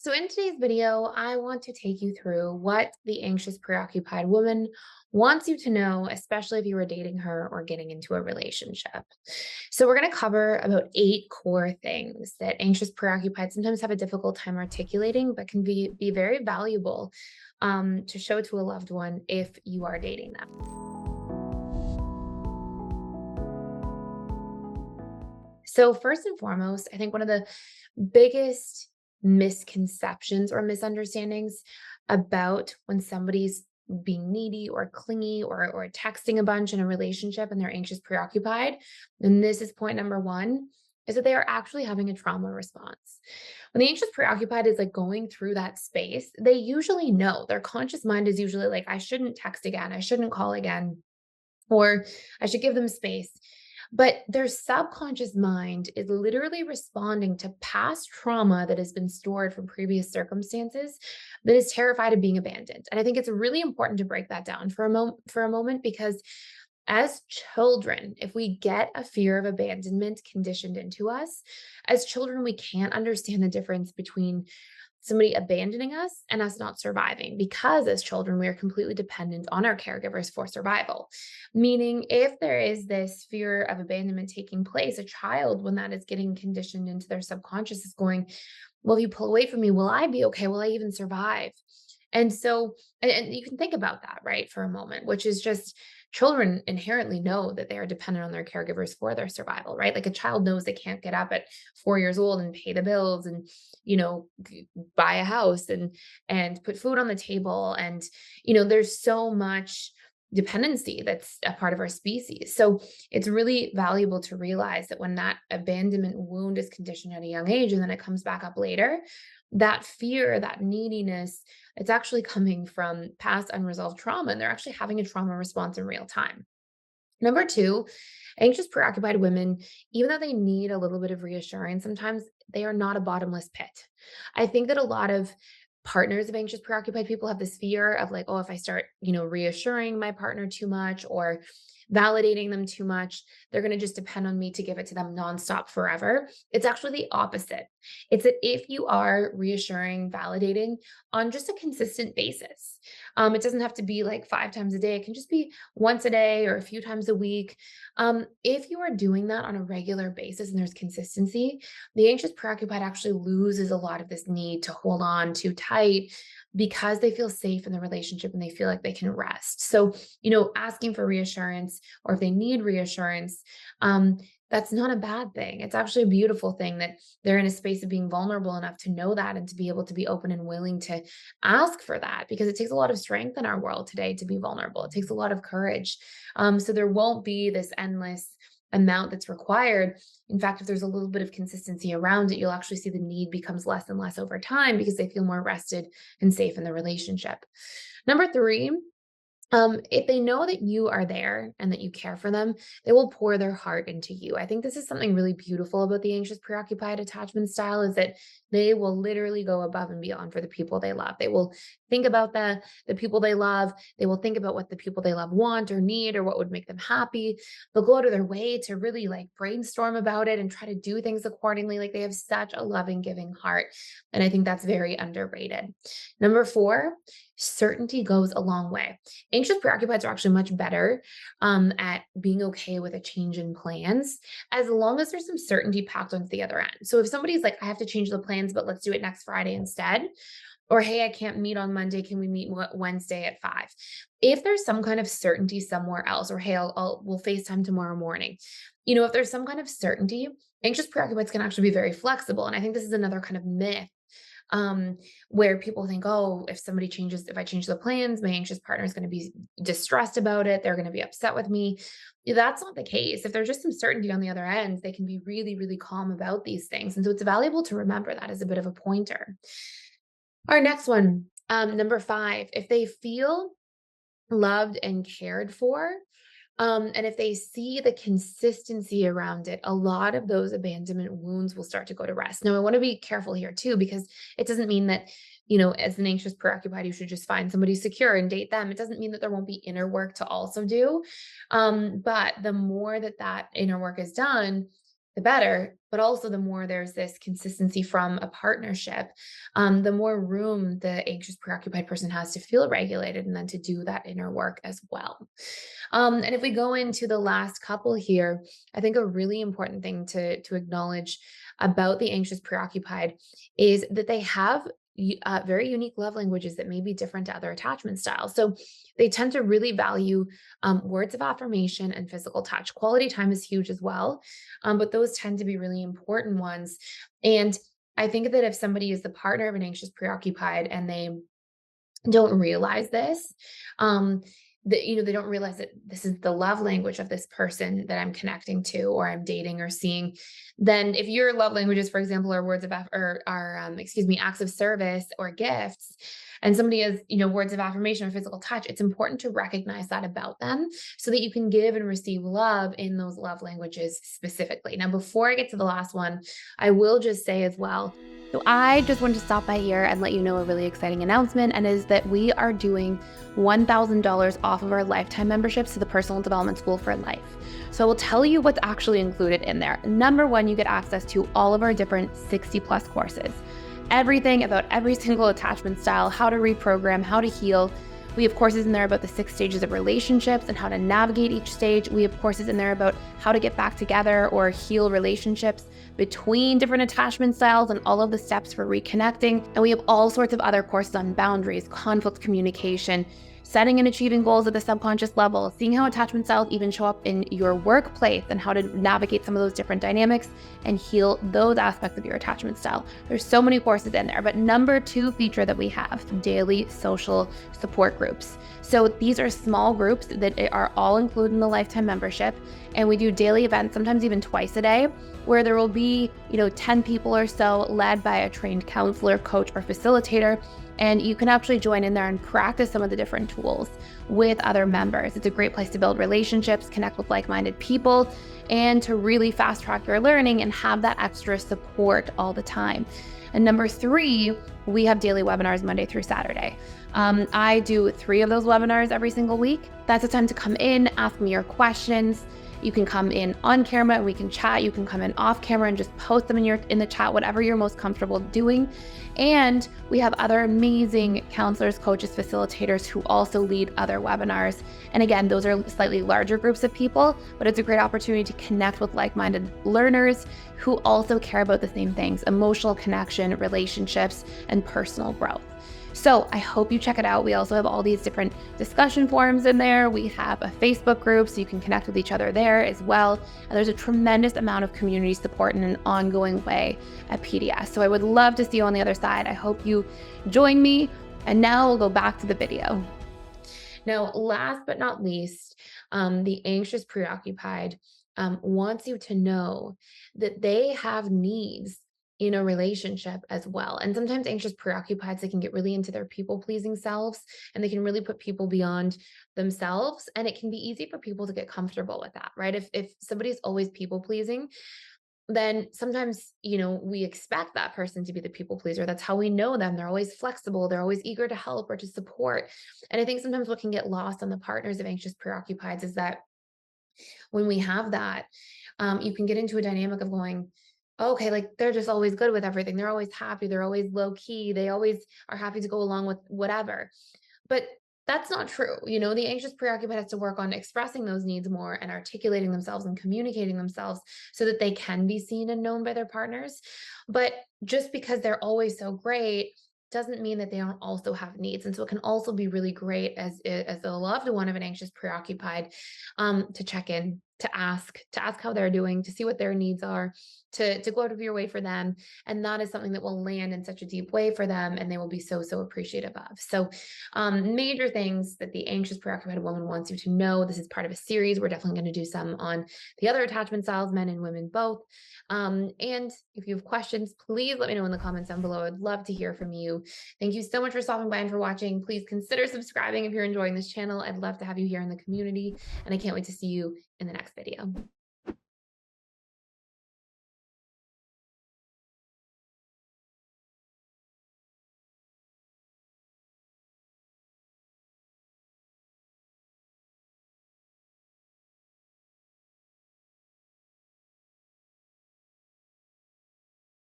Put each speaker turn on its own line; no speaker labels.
So in today's video, I want to take you through what the anxious preoccupied woman wants you to know, especially if you were dating her or getting into a relationship. So we're going to cover about 8 core things that anxious preoccupied sometimes have a difficult time articulating, but can be very valuable to show to a loved one if you are dating them. So first and foremost, I think one of the biggest misconceptions or misunderstandings about when somebody's being needy or clingy or texting a bunch in a relationship and they're anxious preoccupied, and this is point number one, is that they are actually having a trauma response. When the anxious preoccupied is like going through that space, they usually know their conscious mind is usually like, I shouldn't text again, I shouldn't call again, or I should give them space. But their subconscious mind is literally responding to past trauma that has been stored from previous circumstances that is terrified of being abandoned. And I think it's really important to break that down for a moment because as children, if we get a fear of abandonment conditioned into us, as children, we can't understand the difference between somebody abandoning us and us not surviving because as children, we are completely dependent on our caregivers for survival. Meaning, if there is this fear of abandonment taking place, a child, when that is getting conditioned into their subconscious, is going, well, if you pull away from me, will I be okay? Will I even survive? And so, and you can think about that, right, for a moment, which is just children inherently know that they are dependent on their caregivers for their survival, right? Like a child knows they can't get up at 4 years old and pay the bills and, buy a house and put food on the table. And, there's so much dependency that's a part of our species. So it's really valuable to realize that when that abandonment wound is conditioned at a young age and then it comes back up later, that fear, that neediness, it's actually coming from past unresolved trauma, and they're actually having a trauma response in real time. Number two, anxious, preoccupied women, even though they need a little bit of reassurance, sometimes they are not a bottomless pit. I think that a lot of partners of anxious, preoccupied people have this fear of like, oh, if I start, reassuring my partner too much or validating them too much, they're going to just depend on me to give it to them nonstop forever. It's actually the opposite. It's that if you are reassuring, validating on just a consistent basis, it doesn't have to be like 5 times a day. It can just be once a day or a few times a week. If you are doing that on a regular basis and there's consistency, the anxious preoccupied actually loses a lot of this need to hold on too tight because they feel safe in the relationship and they feel like they can rest. So, asking for reassurance or if they need reassurance, that's not a bad thing. It's actually a beautiful thing that they're in a space of being vulnerable enough to know that and to be able to be open and willing to ask for that because it takes a lot of strength in our world today to be vulnerable. It takes a lot of courage. So there won't be this endless amount that's required. In fact, if there's a little bit of consistency around it, you'll actually see the need becomes less and less over time because they feel more rested and safe in the relationship. Number three, if they know that you are there and that you care for them, they will pour their heart into you. I think this is something really beautiful about the anxious preoccupied attachment style is that they will literally go above and beyond for the people they love. They will think about the people they love. They will think about what the people they love want or need or what would make them happy. They'll go out of their way to really like brainstorm about it and try to do things accordingly. Like they have such a loving, giving heart. And I think that's very underrated. Number four, certainty goes a long way. Anxious preoccupieds are actually much better at being okay with a change in plans as long as there's some certainty packed onto the other end. So if somebody's like, I have to change the plans, but let's do it next Friday instead. Or, hey, I can't meet on Monday. Can we meet Wednesday at 5? If there's some kind of certainty somewhere else, or hey, we'll FaceTime tomorrow morning. If there's some kind of certainty, anxious preoccupieds can actually be very flexible. And I think this is another kind of myth where people think, oh, if I change the plans, my anxious partner is going to be distressed about it. They're going to be upset with me. That's not the case. If there's just some certainty on the other end, they can be really, really calm about these things. And so it's valuable to remember that as a bit of a pointer. Our next one, number five, if they feel loved and cared for, and if they see the consistency around it, a lot of those abandonment wounds will start to go to rest. Now, I want to be careful here too, because it doesn't mean that, as an anxious preoccupied, you should just find somebody secure and date them. It doesn't mean that there won't be inner work to also do. But the more that inner work is done, the better. But also, the more there's this consistency from a partnership, the more room the anxious, preoccupied person has to feel regulated and then to do that inner work as well. And if we go into the last couple here, I think a really important thing to acknowledge about the anxious, preoccupied is that they have very unique love languages that may be different to other attachment styles. So they tend to really value words of affirmation and physical touch. Quality time is huge as well, but those tend to be really important ones. And I think that if somebody is the partner of an anxious, preoccupied, and they don't realize this, um, that, they don't realize that this is the love language of this person that I'm connecting to or I'm dating or seeing. Then if your love languages, for example, are words of or are excuse me, acts of service or gifts, and somebody has, words of affirmation or physical touch, it's important to recognize that about them so that you can give and receive love in those love languages specifically. Now, before I get to the last one, I will just say as well, so I just wanted to stop by here and let you know a really exciting announcement, and is that we are doing $1,000 off of our lifetime memberships to the Personal Development School for Life. So I will tell you what's actually included in there. Number one, you get access to all of our different 60 plus courses. Everything about every single attachment style, how to reprogram, how to heal. We have courses in there about the 6 stages of relationships and how to navigate each stage. We have courses in there about how to get back together or heal relationships between different attachment styles and all of the steps for reconnecting. And we have all sorts of other courses on boundaries, conflict communication, setting and achieving goals at the subconscious level, seeing how attachment styles even show up in your workplace and how to navigate some of those different dynamics and heal those aspects of your attachment style. There's so many courses in there. But number 2 feature that we have, daily social support groups. So these are small groups that are all included in the lifetime membership. And we do daily events, sometimes even twice a day, where there will be, 10 people or so led by a trained counselor, coach, or facilitator. And you can actually join in there and practice some of the different tools with other members. It's a great place to build relationships, connect with like-minded people, and to really fast track your learning and have that extra support all the time. And number 3, we have daily webinars Monday through Saturday. I do 3 of those webinars every single week. That's the time to come in, ask me your questions. You can come in on camera and we can chat. You can come in off camera and just post them in the chat, whatever you're most comfortable doing. And we have other amazing counselors, coaches, facilitators who also lead other webinars. And again, those are slightly larger groups of people, but it's a great opportunity to connect with like-minded learners who also care about the same things: emotional connection, relationships, and personal growth. So I hope you check it out. We also have all these different discussion forums in there. We have a Facebook group so you can connect with each other there as well. And there's a tremendous amount of community support in an ongoing way at PDS. So I would love to see you on the other side. I hope you join me. And now we'll go back to the video. Now, last but not least, the anxious preoccupied wants you to know that they have needs in a relationship as well. And sometimes anxious preoccupieds, they can get really into their people pleasing selves and they can really put people beyond themselves. And it can be easy for people to get comfortable with that, right? If somebody's always people pleasing, then sometimes, we expect that person to be the people pleaser. That's how we know them. They're always flexible. They're always eager to help or to support. And I think sometimes what can get lost on the partners of anxious preoccupieds is that when we have that, you can get into a dynamic of going, okay, like they're just always good with everything. They're always happy. They're always low key. They always are happy to go along with whatever. But that's not true. The anxious preoccupied has to work on expressing those needs more and articulating themselves and communicating themselves so that they can be seen and known by their partners. But just because they're always so great doesn't mean that they don't also have needs. And so it can also be really great as the loved one of an anxious preoccupied, to check in, to ask how they're doing, to see what their needs are, to go out of your way for them. And that is something that will land in such a deep way for them, and they will be so, so appreciative of. So major things that the anxious preoccupied woman wants you to know. This is part of a series. We're definitely going to do some on the other attachment styles, men and women both. And if you have questions, please let me know in the comments down below. I'd love to hear from you. Thank you so much for stopping by and for watching. Please consider subscribing if you're enjoying this channel. I'd love to have you here in the community, and I can't wait to see you in the next video.